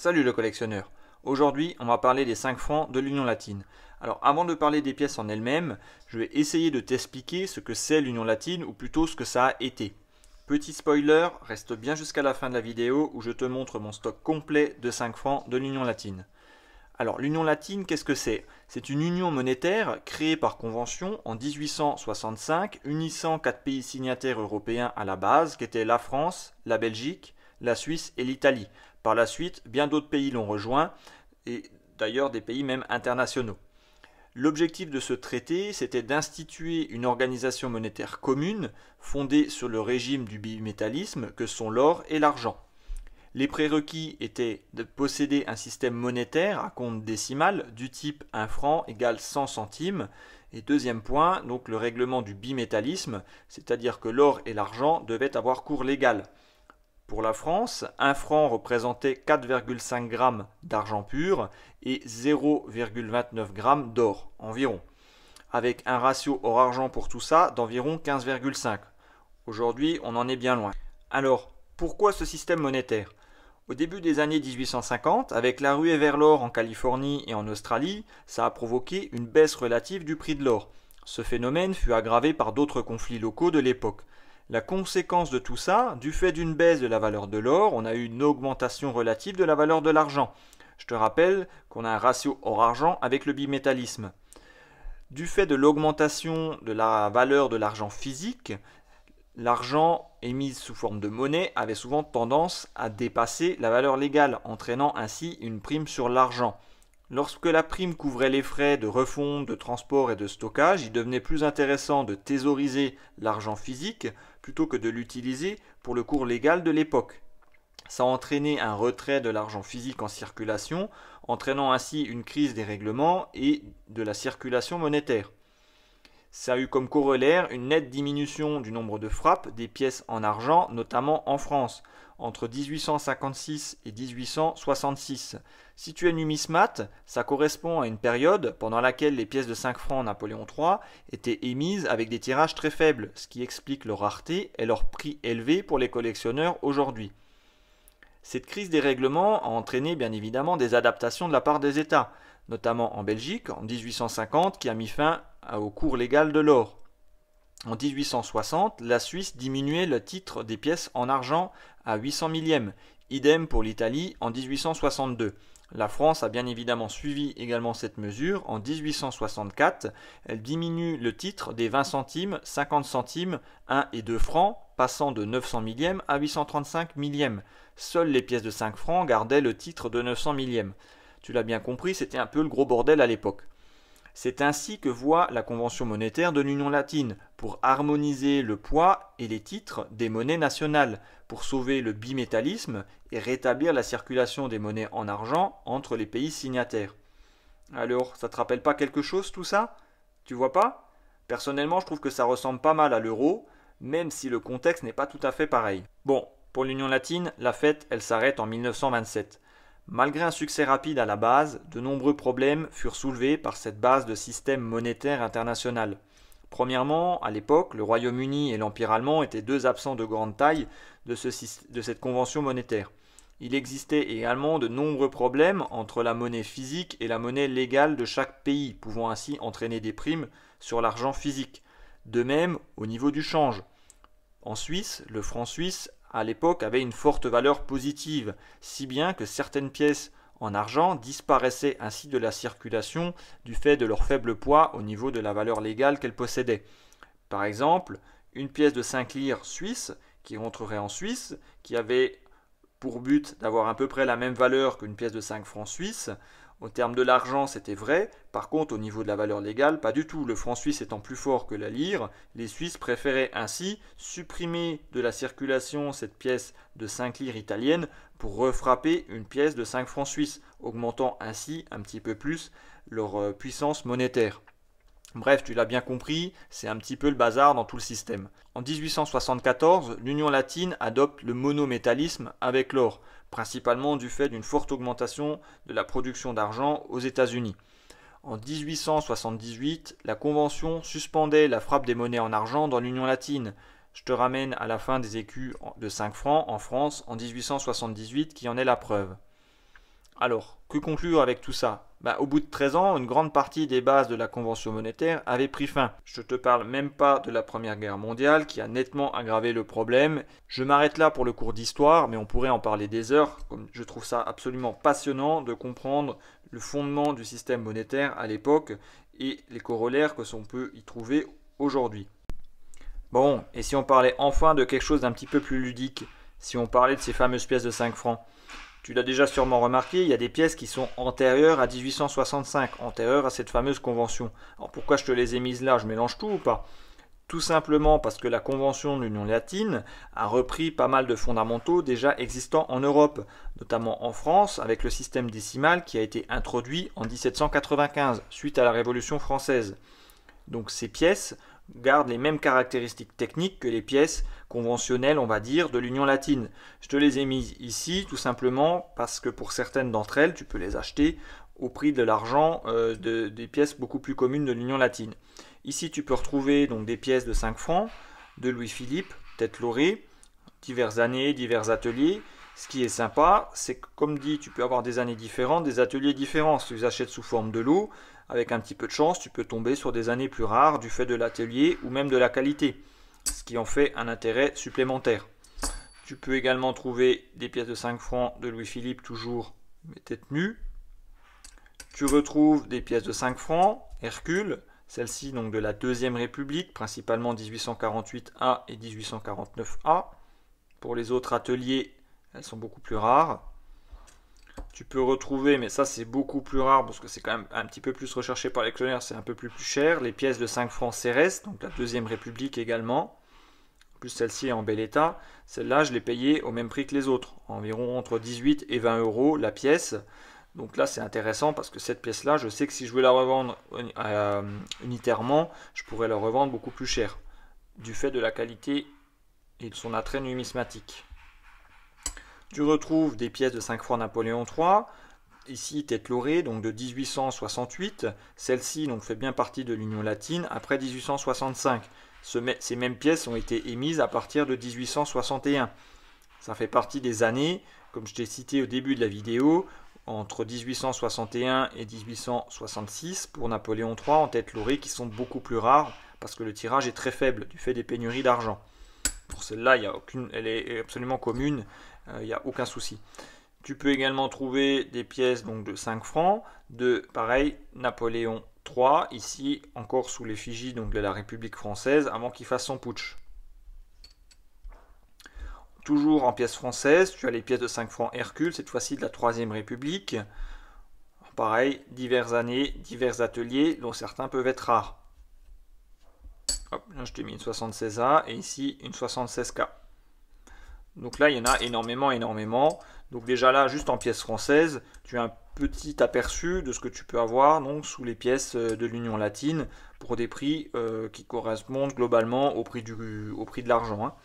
Salut le collectionneur. Aujourd'hui, on va parler des 5 francs de l'Union latine. Alors avant de parler des pièces en elles-mêmes, je vais essayer de t'expliquer ce que c'est l'Union latine ou plutôt ce que ça a été. Petit spoiler, reste bien jusqu'à la fin de la vidéo où je te montre mon stock complet de 5 francs de l'Union latine. Alors l'Union latine, qu'est-ce que c'est? C'est une union monétaire créée par convention en 1865, unissant 4 pays signataires européens à la base, qui étaient la France, la Belgique, la Suisse et l'Italie. Par la suite, bien d'autres pays l'ont rejoint, et d'ailleurs des pays même internationaux. L'objectif de ce traité, c'était d'instituer une organisation monétaire commune, fondée sur le régime du bimétallisme, que sont l'or et l'argent. Les prérequis étaient de posséder un système monétaire à compte décimal du type 1 franc égale 100 centimes. Et deuxième point, donc le règlement du bimétallisme, c'est-à-dire que l'or et l'argent devaient avoir cours légal. Pour la France, 1 franc représentait 4,5 g d'argent pur et 0,29 g d'or environ, avec un ratio or-argent pour tout ça d'environ 15,5. Aujourd'hui, on en est bien loin. Alors, pourquoi ce système monétaire? Au début des années 1850, avec la ruée vers l'or en Californie et en Australie, ça a provoqué une baisse relative du prix de l'or. Ce phénomène fut aggravé par d'autres conflits locaux de l'époque. La conséquence de tout ça, du fait d'une baisse de la valeur de l'or, on a eu une augmentation relative de la valeur de l'argent. Je te rappelle qu'on a un ratio or-argent avec le bimétallisme. Du fait de l'augmentation de la valeur de l'argent physique, l'argent émis sous forme de monnaie avait souvent tendance à dépasser la valeur légale, entraînant ainsi une prime sur l'argent. Lorsque la prime couvrait les frais de refonte, de transport et de stockage, il devenait plus intéressant de thésauriser l'argent physique plutôt que de l'utiliser pour le cours légal de l'époque. Ça a entraîné un retrait de l'argent physique en circulation, entraînant ainsi une crise des règlements et de la circulation monétaire. Ça a eu comme corollaire une nette diminution du nombre de frappes des pièces en argent, notamment en France, entre 1856 et 1866. Si tu es numismate, ça correspond à une période pendant laquelle les pièces de 5 francs Napoléon III étaient émises avec des tirages très faibles, ce qui explique leur rareté et leur prix élevé pour les collectionneurs aujourd'hui. Cette crise des règlements a entraîné bien évidemment des adaptations de la part des États, notamment en Belgique en 1850 qui a mis fin au cours légal de l'or. En 1860, la Suisse diminuait le titre des pièces en argent à 800 millièmes, idem pour l'Italie en 1862. La France a bien évidemment suivi également cette mesure. En 1864, elle diminue le titre des 20 centimes, 50 centimes, 1 et 2 francs, passant de 900 millièmes à 835 millièmes. Seules les pièces de 5 francs gardaient le titre de 900 millièmes. Tu l'as bien compris, c'était un peu le gros bordel à l'époque. C'est ainsi que voit la Convention monétaire de l'Union latine, pour harmoniser le poids et les titres des monnaies nationales, pour sauver le bimétallisme et rétablir la circulation des monnaies en argent entre les pays signataires. Alors, ça te rappelle pas quelque chose tout ça? Tu vois pas? Personnellement, je trouve que ça ressemble pas mal à l'euro, même si le contexte n'est pas tout à fait pareil. Bon, pour l'Union latine, la fête, elle s'arrête en 1927. Malgré un succès rapide à la base, de nombreux problèmes furent soulevés par cette base de système monétaire international. Premièrement, à l'époque, le Royaume-Uni et l'Empire allemand étaient deux absents de grande taille de cette convention monétaire. Il existait également de nombreux problèmes entre la monnaie physique et la monnaie légale de chaque pays, pouvant ainsi entraîner des primes sur l'argent physique. De même, au niveau du change. En Suisse, le franc suisse à l'époque avait une forte valeur positive, si bien que certaines pièces en argent disparaissaient ainsi de la circulation du fait de leur faible poids au niveau de la valeur légale qu'elles possédaient. Par exemple, une pièce de 5 lires suisse qui rentrerait en Suisse, qui avait pour but d'avoir à peu près la même valeur qu'une pièce de 5 francs suisse. Au terme de l'argent, c'était vrai. Par contre, au niveau de la valeur légale, pas du tout. Le franc suisse étant plus fort que la lire, les Suisses préféraient ainsi supprimer de la circulation cette pièce de 5 lires italienne pour refrapper une pièce de 5 francs suisses, augmentant ainsi un petit peu plus leur puissance monétaire. Bref, tu l'as bien compris, c'est un petit peu le bazar dans tout le système. En 1874, l'Union latine adopte le monométallisme avec l'or, principalement du fait d'une forte augmentation de la production d'argent aux États-Unis. En 1878, la Convention suspendait la frappe des monnaies en argent dans l'Union latine. Je te ramène à la fin des écus de 5 francs en France en 1878 qui en est la preuve. Alors, que conclure avec tout ça? Au bout de 13 ans, une grande partie des bases de la convention monétaire avait pris fin. Je te parle même pas de la Première Guerre mondiale qui a nettement aggravé le problème. Je m'arrête là pour le cours d'histoire, mais on pourrait en parler des heures, comme je trouve ça absolument passionnant de comprendre le fondement du système monétaire à l'époque et les corollaires que l'on peut y trouver aujourd'hui. Bon, et si on parlait enfin de quelque chose d'un petit peu plus ludique, si on parlait de ces fameuses pièces de 5 francs? Tu l'as déjà sûrement remarqué, il y a des pièces qui sont antérieures à 1865, antérieures à cette fameuse convention. Alors pourquoi je te les ai mises là? Je mélange tout ou pas? Tout simplement parce que la convention de l'Union latine a repris pas mal de fondamentaux déjà existants en Europe, notamment en France avec le système décimal qui a été introduit en 1795 suite à la Révolution française. Donc ces pièces gardent les mêmes caractéristiques techniques que les pièces conventionnelles, on va dire, de l'Union latine. Je te les ai mises ici tout simplement parce que pour certaines d'entre elles, tu peux les acheter au prix de l'argent des pièces beaucoup plus communes de l'Union latine. Ici, tu peux retrouver donc des pièces de 5 francs, de Louis-Philippe, tête laurée, diverses années, divers ateliers. Ce qui est sympa, c'est que comme dit, tu peux avoir des années différentes, des ateliers différents. Si tu les achètes sous forme de lot, avec un petit peu de chance, tu peux tomber sur des années plus rares du fait de l'atelier ou même de la qualité, ce qui en fait un intérêt supplémentaire. Tu peux également trouver des pièces de 5 francs de Louis-Philippe, toujours mais tête nue. Tu retrouves des pièces de 5 francs, Hercule, celles-ci donc de la Deuxième République, principalement 1848A et 1849A. Pour les autres ateliers, elles sont beaucoup plus rares. Tu peux retrouver, mais ça c'est beaucoup plus rare parce que c'est quand même un petit peu plus recherché par les collectionneurs, c'est un peu plus cher, les pièces de 5 francs Cérès, donc la Deuxième République également. En plus celle-ci est en bel état. Celle-là je l'ai payée au même prix que les autres, environ entre 18 et 20 euros la pièce. Donc là c'est intéressant parce que cette pièce-là, je sais que si je veux la revendre unitairement, je pourrais la revendre beaucoup plus cher, du fait de la qualité et de son attrait numismatique. Tu retrouves des pièces de 5 francs Napoléon III, ici tête laurée, donc de 1868. Celle-ci donc fait bien partie de l'Union latine après 1865. Ces mêmes pièces ont été émises à partir de 1861. Ça fait partie des années, comme je t'ai cité au début de la vidéo, entre 1861 et 1866 pour Napoléon III en tête laurée, qui sont beaucoup plus rares parce que le tirage est très faible du fait des pénuries d'argent. Pour celle-là, elle est absolument commune, il n'y a aucun souci. Tu peux également trouver des pièces donc, de 5 francs de, pareil, Napoléon III, ici encore sous l'effigie de la République française, avant qu'il fasse son putsch. Toujours en pièces françaises, tu as les pièces de 5 francs Hercule, cette fois-ci de la Troisième République. Pareil, diverses années, divers ateliers, dont certains peuvent être rares. Hop, là je t'ai mis une 76A et ici une 76K. Donc là, il y en a énormément. Donc déjà là, juste en pièces françaises, tu as un petit aperçu de ce que tu peux avoir donc, sous les pièces de l'Union latine pour des prix qui correspondent globalement au prix de l'argent. Hein.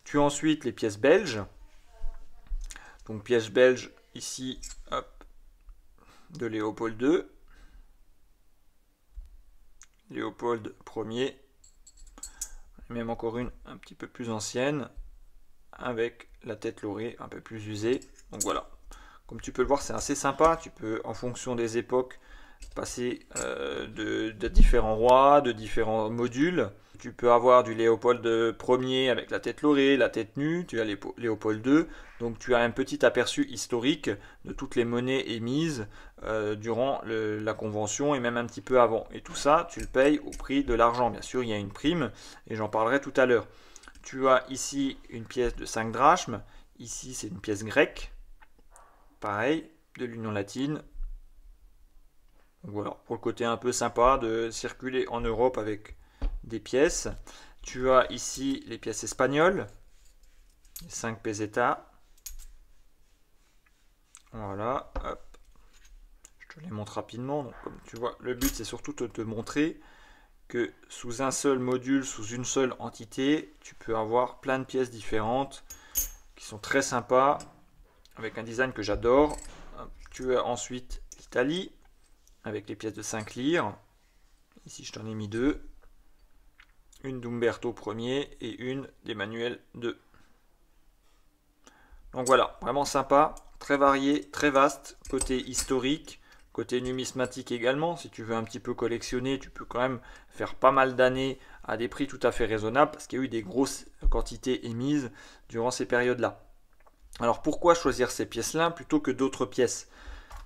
Tu as ensuite les pièces belges. Donc pièces belges ici, hop, de Léopold II. Léopold Ier. Même encore une un petit peu plus ancienne, avec la tête laurée un peu plus usée. Donc voilà, comme tu peux le voir, c'est assez sympa. Tu peux, en fonction des époques, passer de différents rois, de différents modules. Tu peux avoir du Léopold Ier avec la tête laurée, la tête nue. Tu as Léopold II. Donc tu as un petit aperçu historique de toutes les monnaies émises durant la convention et même un petit peu avant. Et tout ça, tu le payes au prix de l'argent. Bien sûr, il y a une prime et j'en parlerai tout à l'heure. Tu as ici une pièce de 5 drachmes. Ici, c'est une pièce grecque. Pareil, de l'Union latine. Donc voilà, pour le côté un peu sympa de circuler en Europe avec des pièces. Tu as ici les pièces espagnoles. Les 5 pesetas. Voilà, hop. Je te les montre rapidement. Donc, comme tu vois, le but c'est surtout de te montrer que sous un seul module, sous une seule entité, tu peux avoir plein de pièces différentes qui sont très sympas, avec un design que j'adore. Tu as ensuite l'Italie, avec les pièces de 5 lire. Ici, je t'en ai mis 2. Une d'Umberto Ier et une d'Emmanuel II. Donc voilà, vraiment sympa. très varié, très vaste, côté historique, côté numismatique également. Si tu veux un petit peu collectionner, tu peux quand même faire pas mal d'années à des prix tout à fait raisonnables parce qu'il y a eu des grosses quantités émises durant ces périodes-là. Alors pourquoi choisir ces pièces-là plutôt que d'autres pièces?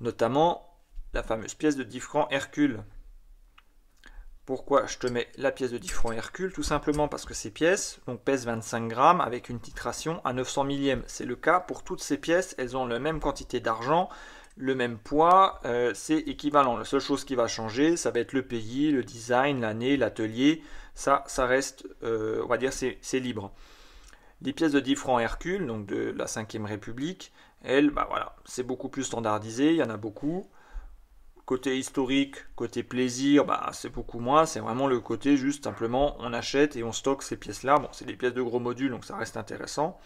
Notamment la fameuse pièce de 10 francs Hercule. Pourquoi je te mets la pièce de 10 francs Hercule? Tout simplement parce que ces pièces pèsent 25 grammes avec une titration à 900 millièmes. C'est le cas pour toutes ces pièces, elles ont la même quantité d'argent, le même poids, c'est équivalent. La seule chose qui va changer, ça va être le pays, le design, l'année, l'atelier. Ça reste, on va dire, c'est libre. Les pièces de 10 francs Hercule, donc de la 5e République, elles, voilà, c'est beaucoup plus standardisé, il y en a beaucoup. Côté historique, côté plaisir, c'est beaucoup moins. C'est vraiment le côté juste simplement on achète et on stocke ces pièces-là. Bon, c'est des pièces de gros modules, donc ça reste intéressant.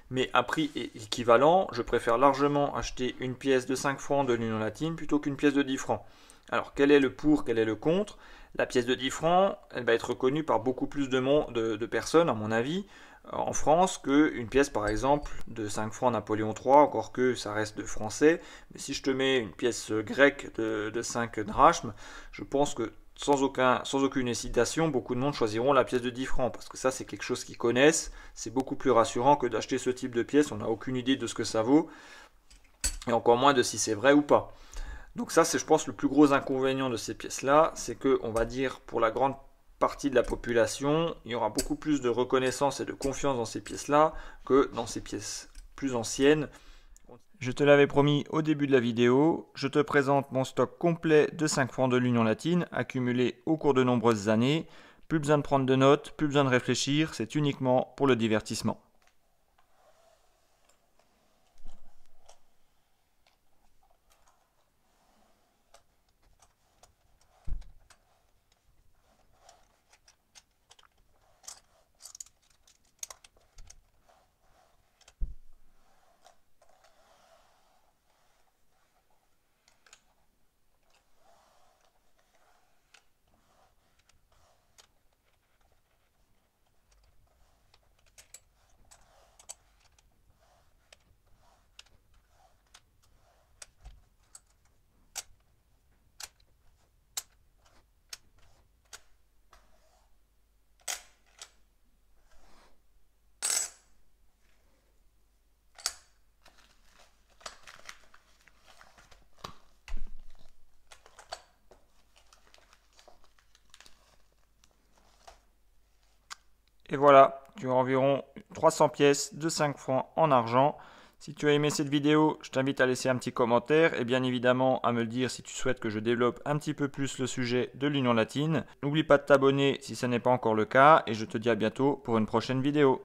Mais à prix équivalent, je préfère largement acheter une pièce de 5 francs de l'Union latine plutôt qu'une pièce de 10 francs. Alors, quel est le pour, quel est le contre? La pièce de 10 francs, elle va être reconnue par beaucoup plus de personnes, à mon avis, en France, qu'une pièce, par exemple, de 5 francs Napoléon III, encore que ça reste de français. Mais si je te mets une pièce grecque de 5 drachmes, je pense que sans aucune hésitation, beaucoup de monde choisiront la pièce de 10 francs, parce que ça, c'est quelque chose qu'ils connaissent. C'est beaucoup plus rassurant que d'acheter ce type de pièce. On n'a aucune idée de ce que ça vaut, et encore moins de si c'est vrai ou pas. Donc ça, c'est, je pense, le plus gros inconvénient de ces pièces-là, c'est que, on va dire, pour la grande partie de la population, il y aura beaucoup plus de reconnaissance et de confiance dans ces pièces-là que dans ces pièces plus anciennes. Je te l'avais promis au début de la vidéo, je te présente mon stock complet de 5 francs de l'Union latine, accumulé au cours de nombreuses années. Plus besoin de prendre de notes, plus besoin de réfléchir, c'est uniquement pour le divertissement. Et voilà, tu as environ 300 pièces de 5 francs en argent. Si tu as aimé cette vidéo, je t'invite à laisser un petit commentaire et bien évidemment à me le dire si tu souhaites que je développe un petit peu plus le sujet de l'Union latine. N'oublie pas de t'abonner si ce n'est pas encore le cas et je te dis à bientôt pour une prochaine vidéo.